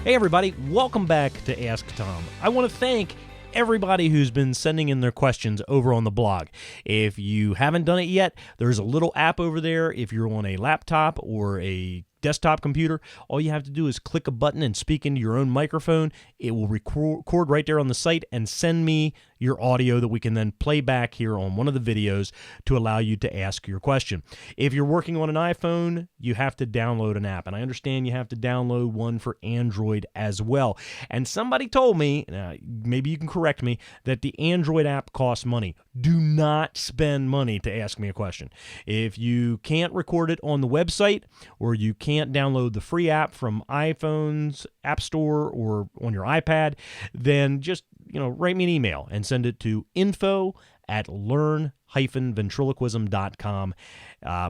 Hey everybody, welcome back to Ask Tom. I want to thank everybody who's been sending in their questions over on the blog. If you haven't done it yet, there's a little app over there. If you're on a laptop or a desktop computer, all you have to do is click a button and speak into your own microphone. It will record right there on the site and send me your audio that we can then play back here on one of the videos to allow you to ask your question. If you're working on an iPhone, you have to download an app, and I understand you have to download one for Android as well. And somebody told me, maybe you can correct me, that the Android app costs money. Do not spend money to ask me a question. If you can't record it on the website, or you can't download the free app from iPhone's App Store or on your iPad, then just write me an email and send it to info@learn-ventriloquism.com.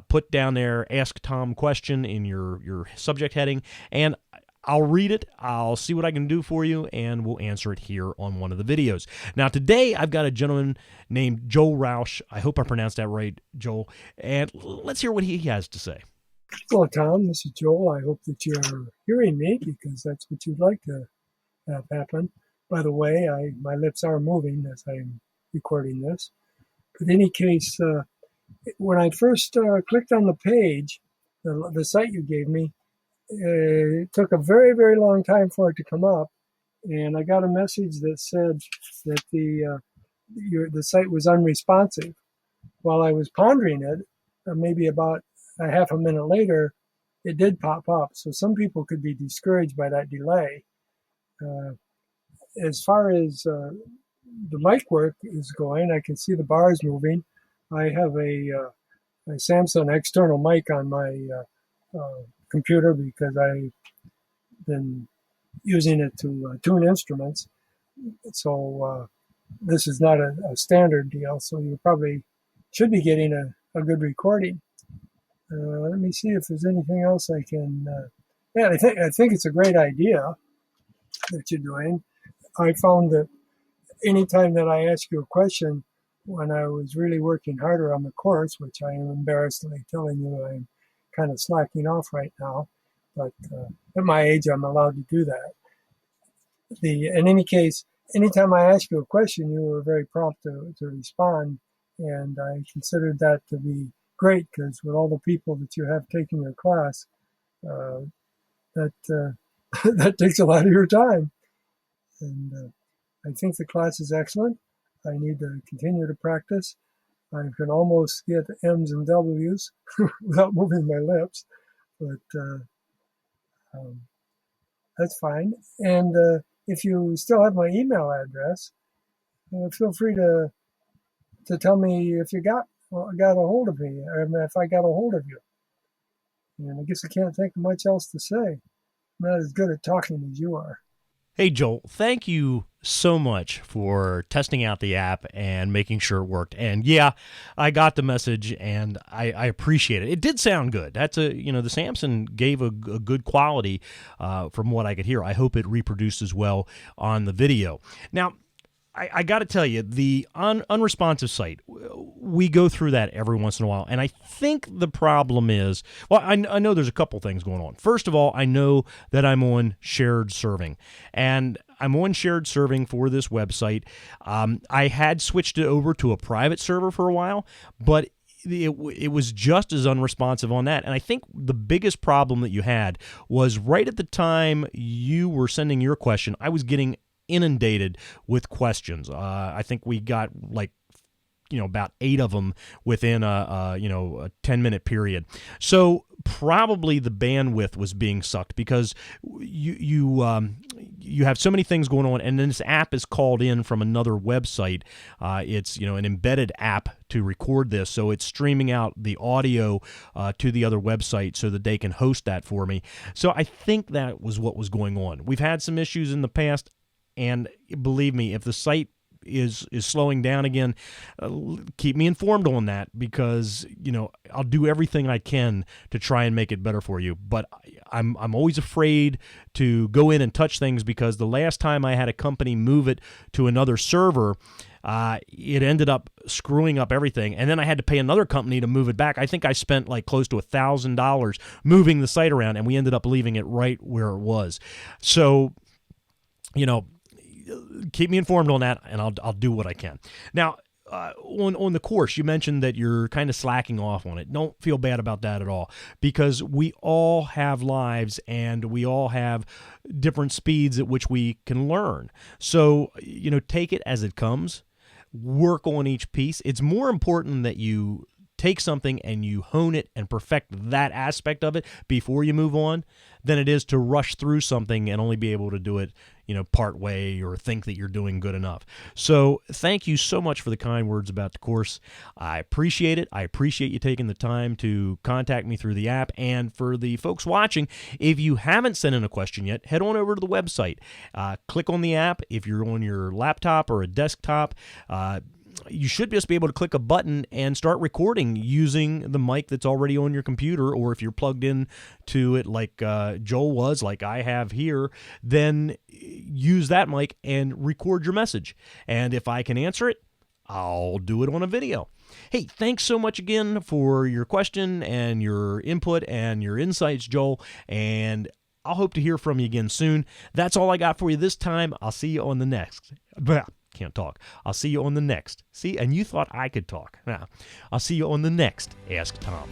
Put down there, Ask Tom question in your subject heading, and I'll read it, I'll see what I can do for you, and we'll answer it here on one of the videos. Now, today, I've got a gentleman named Joel Roush. I hope I pronounced that right, Joel. And let's hear what he has to say. Hello, Tom. This is Joel. I hope that you're hearing me, because that's what you'd like to have happen. By the way, my lips are moving as I'm recording this. But in any case, when I first clicked on the page, the site you gave me, it took a very, very long time for it to come up. And I got a message that said that the site was unresponsive. While I was pondering it, maybe about a half a minute later, it did pop up. So some people could be discouraged by that delay. As far as the mic work is going, I can see the bars moving. I have a Samsung external mic on my computer because I've been using it to tune instruments. So this is not a standard deal, so you probably should be getting a good recording. Let me see if there's anything else I can... I think it's a great idea that you're doing. I found that anytime that I ask you a question, when I was really working harder on the course, which I am embarrassedly telling you I'm kind of slacking off right now, but at my age, I'm allowed to do that. In any case, anytime I ask you a question, you were very prompt to respond, and I considered that to be great, because with all the people that you have taking your class, that takes a lot of your time. And I think the class is excellent. I need to continue to practice. I can almost get M's and W's without moving my lips, but that's fine. And if you still have my email address, feel free to tell me if you got a hold of me, or if I got a hold of you. And I guess I can't think of much else to say. I'm not as good at talking as you are. Hey, Joel, thank you so much for testing out the app and making sure it worked. And yeah, I got the message, and I appreciate it. It did sound good. That's the Samsung gave a good quality from what I could hear. I hope it reproduces well on the video. Now, I got to tell you, the unresponsive site, we go through that every once in a while, and I think the problem is, well, I know there's a couple things going on. First of all, I know that I'm on shared serving, and I'm on shared serving for this website. I had switched it over to a private server for a while, but it was just as unresponsive on that. And I think the biggest problem that you had was right at the time you were sending your question, I was getting inundated with questions. I think we got about 8 of them within a 10-minute period. So probably the bandwidth was being sucked, because you have so many things going on, and then this app is called in from another website. It's an embedded app to record this, so it's streaming out the audio to the other website so that they can host that for me. So I think that was what was going on. We've had some issues in the past. And believe me, if the site is slowing down again, keep me informed on that, because I'll do everything I can to try and make it better for you. But I'm always afraid to go in and touch things, because the last time I had a company move it to another server, it ended up screwing up everything. And then I had to pay another company to move it back. I think I spent like close to $1,000 moving the site around, and we ended up leaving it right where it was. So, keep me informed on that, and I'll do what I can. Now, on the course, you mentioned that you're kind of slacking off on it. Don't feel bad about that at all, because we all have lives and we all have different speeds at which we can learn. So, take it as it comes. Work on each piece. It's more important that you take something and you hone it and perfect that aspect of it before you move on than it is to rush through something and only be able to do it, part way, or think that you're doing good enough. So thank you so much for the kind words about the course. I appreciate it. I appreciate you taking the time to contact me through the app. And for the folks watching, if you haven't sent in a question yet, head on over to the website. Click on the app. If you're on your laptop or a desktop, you should just be able to click a button and start recording using the mic that's already on your computer, or if you're plugged in to it like Joel was, like I have here, then use that mic and record your message. And if I can answer it, I'll do it on a video. Hey, thanks so much again for your question and your input and your insights, Joel, and I'll hope to hear from you again soon. That's all I got for you this time. I'll see you on the next. Can't talk. I'll see you on the next. See, and you thought I could talk. Now, I'll see you on the next Ask Tom.